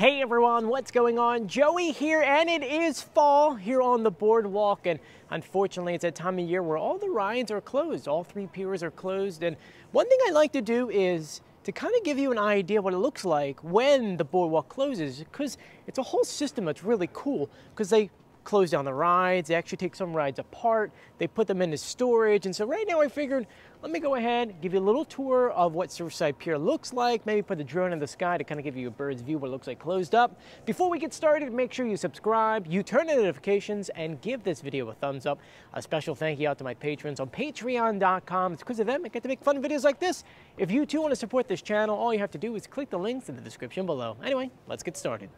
Hey everyone, what's going on? Joey here, and it is fall here on the boardwalk, and unfortunately it's that time of year where all the rides are closed. All three piers are closed, and one thing I like to do is to kind of give you an idea what it looks like when the boardwalk closes, because it's a whole system that's really cool, because they close down the rides, they actually take some rides apart, they put them into storage, and so right now I figured, let me go ahead, give you a little tour of what Surfside Pier looks like, maybe put a drone in the sky to kind of give you a bird's view what it looks like closed up. Before we get started, make sure you subscribe, you turn on notifications, and give this video a thumbs up. A special thank you out to my patrons on patreon.com. It's because of them I get to make fun videos like this. If you too want to support this channel, all you have to do is click the links in the description below. Anyway, let's get started.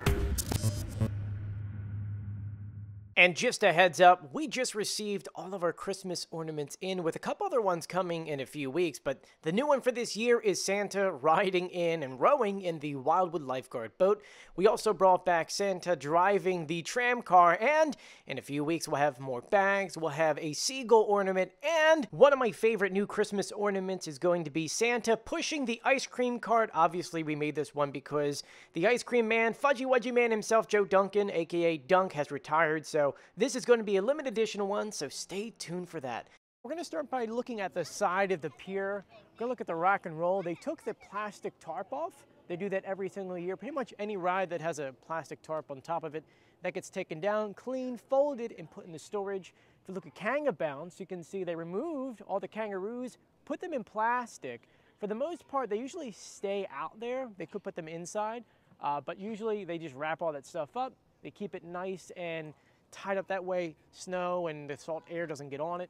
And just a heads up, we just received all of our Christmas ornaments in, with a couple other ones coming in a few weeks, but the new one for this year is Santa riding in and rowing in the Wildwood lifeguard boat. We also brought back Santa driving the tram car, and in a few weeks we'll have more bags, we'll have a seagull ornament, and one of my favorite new Christmas ornaments is going to be Santa pushing the ice cream cart. Obviously we made this one because the ice cream man, Fudgy Wudgy Man himself, Joe Duncan, aka Dunk, has retired, so this is going to be a limited edition one, so stay tuned for that. We're going to start by looking at the side of the pier. We're going to look at the rock and roll. They took the plastic tarp off. They do that every single year. Pretty much any ride that has a plastic tarp on top of it, that gets taken down, cleaned, folded, and put in the storage. If you look at Kanga Bounce, you can see they removed all the kangaroos, put them in plastic. For the most part, they usually stay out there. They could put them inside, but usually they just wrap all that stuff up. They keep it nice and tied up, that way snow and the salt air doesn't get on it.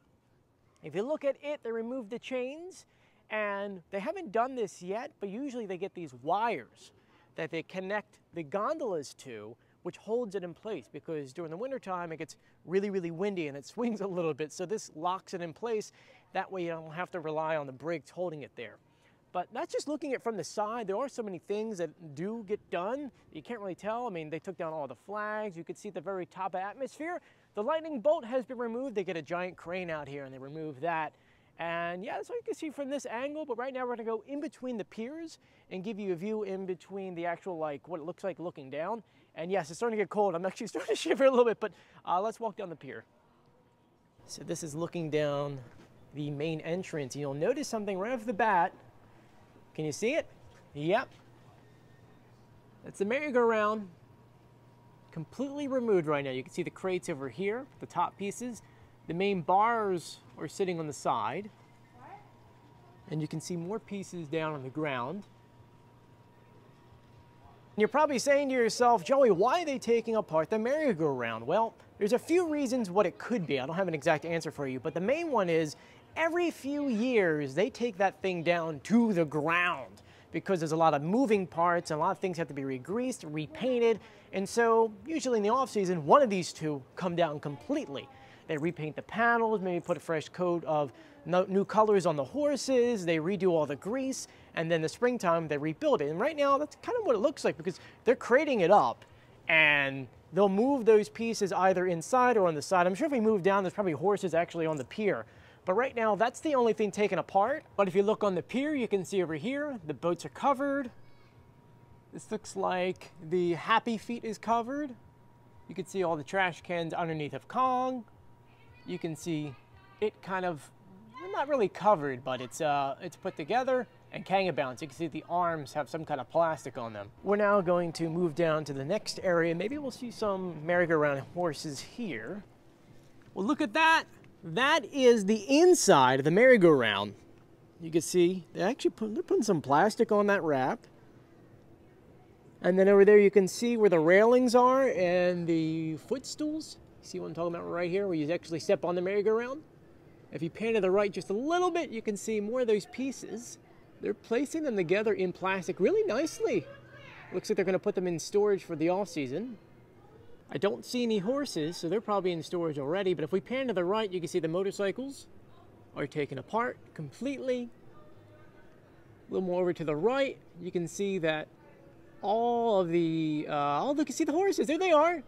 If you look at it, they removed the chains, and they haven't done this yet, but usually they get these wires that they connect the gondolas to, which holds it in place, because during the wintertime it gets really, really windy and it swings a little bit, so this locks it in place. That way you don't have to rely on the brakes holding it there. But that's just looking at it from the side. There are so many things that do get done. You can't really tell. I mean, they took down all the flags. You could see at the very top of atmosphere, the lightning bolt has been removed. They get a giant crane out here and they remove that. And yeah, that's what you can see from this angle. But right now we're gonna go in between the piers and give you a view in between the actual, like, what it looks like looking down. And yes, it's starting to get cold. I'm actually starting to shiver a little bit, but let's walk down the pier. So this is looking down the main entrance. You'll notice something right off the bat. Can you see it? Yep. That's the merry-go-round. Completely removed right now. You can see the crates over here, the top pieces. The main bars are sitting on the side. And you can see more pieces down on the ground. And you're probably saying to yourself, Joey, why are they taking apart the merry-go-round? Well, there's a few reasons what it could be. I don't have an exact answer for you, but the main one is every few years they take that thing down to the ground because there's a lot of moving parts and a lot of things have to be re-greased, repainted, and so usually in the off-season one of these two come down completely. They repaint the panels, maybe put a fresh coat of new colors on the horses, they redo all the grease, and then the springtime they rebuild it. And right now that's kind of what it looks like, because they're crating it up and they'll move those pieces either inside or on the side. I'm sure if we move down, there's probably horses actually on the pier. But right now, that's the only thing taken apart. But if you look on the pier, you can see over here, the boats are covered. This looks like the Happy Feet is covered. You can see all the trash cans underneath of Kong. You can see it kind of, not really covered, but it's put together. And Kanga Bounce, you can see the arms have some kind of plastic on them. We're now going to move down to the next area. Maybe we'll see some merry-go-round horses here. Well, look at that. That is the inside of the merry-go-round. You can see they're putting some plastic on that wrap. And then over there you can see where the railings are and the footstools. See what I'm talking about right here, where you actually step on the merry-go-round? If you pan to the right just a little bit, you can see more of those pieces. They're placing them together in plastic really nicely. Looks like they're going to put them in storage for the off-season. I don't see any horses, so they're probably in storage already, but if we pan to the right, you can see the motorcycles are taken apart completely. A little more over to the right, you can see that all of the, oh, look, you see the horses, there they are.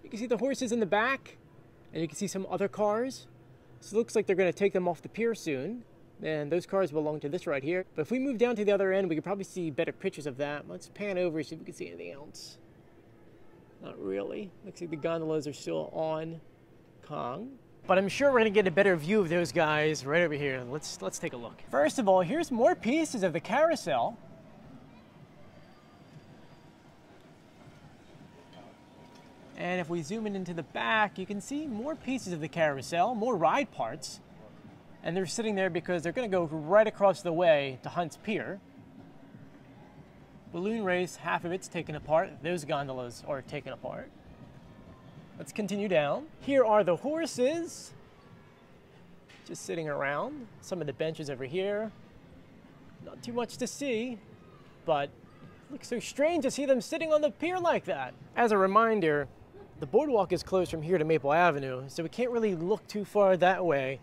You can see the horses in the back, and you can see some other cars. So it looks like they're going to take them off the pier soon, and those cars belong to this right here. But if we move down to the other end, we can probably see better pictures of that. Let's pan over, see if we can see anything else. Not really. Looks like the gondolas are still on Kong. But I'm sure we're gonna get a better view of those guys right over here. Let's take a look. First of all, here's more pieces of the carousel. And if we zoom in into the back, you can see more pieces of the carousel, more ride parts. And they're sitting there because they're gonna go right across the way to Hunt's Pier. Balloon race, half of it's taken apart. Those gondolas are taken apart. Let's continue down. Here are the horses, just sitting around. Some of the benches over here. Not too much to see, but it looks so strange to see them sitting on the pier like that. As a reminder, the boardwalk is closed from here to Maple Avenue, so we can't really look too far that way.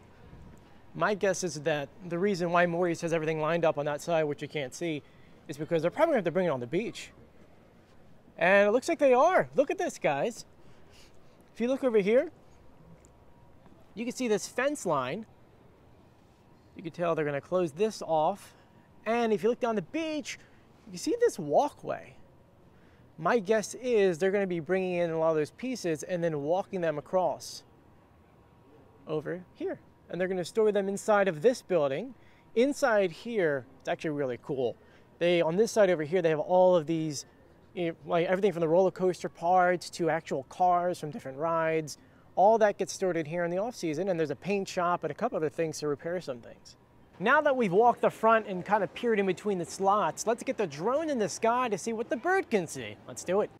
My guess is that the reason why Maurice has everything lined up on that side, which you can't see, is because they're probably going to have to bring it on the beach. And it looks like they are. Look at this, guys. If you look over here, you can see this fence line. You can tell they're going to close this off. And if you look down the beach, you see this walkway. My guess is they're going to be bringing in a lot of those pieces and then walking them across over here. And they're going to store them inside of this building. Inside here, it's actually really cool. On this side over here, they have all of these, like everything from the roller coaster parts to actual cars from different rides. All that gets stored in here in the off season, and there's a paint shop and a couple other things to repair some things. Now that we've walked the front and kind of peered in between the slots, let's get the drone in the sky to see what the bird can see. Let's do it.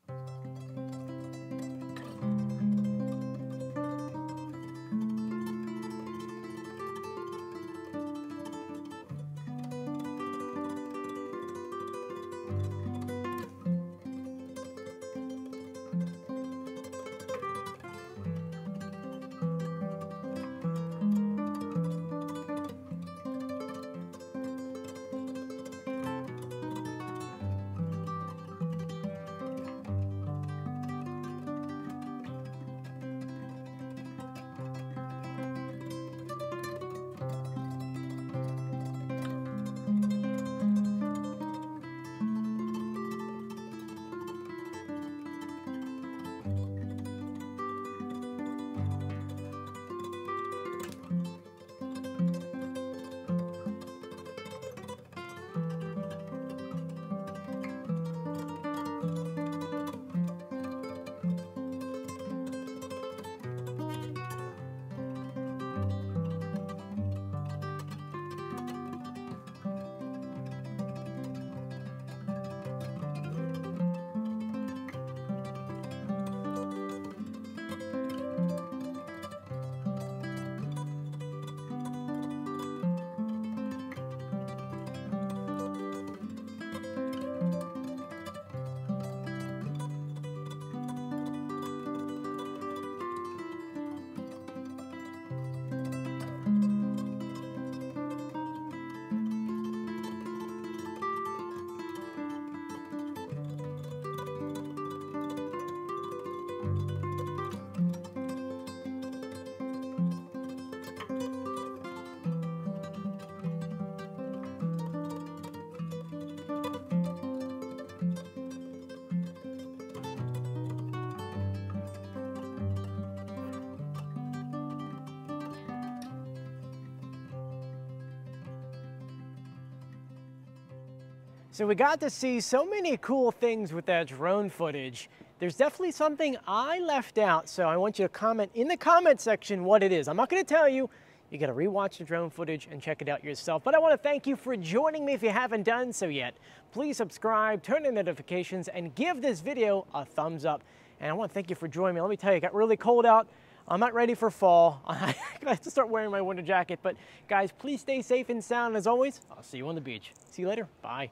So we got to see so many cool things with that drone footage. There's definitely something I left out, so I want you to comment in the comment section what it is. I'm not going to tell you. You got to rewatch the drone footage and check it out yourself. But I want to thank you for joining me if you haven't done so yet. Please subscribe, turn on notifications, and give this video a thumbs up. And I want to thank you for joining me. Let me tell you, it got really cold out. I'm not ready for fall. I have to start wearing my winter jacket. But guys, please stay safe and sound. As always, I'll see you on the beach. See you later. Bye.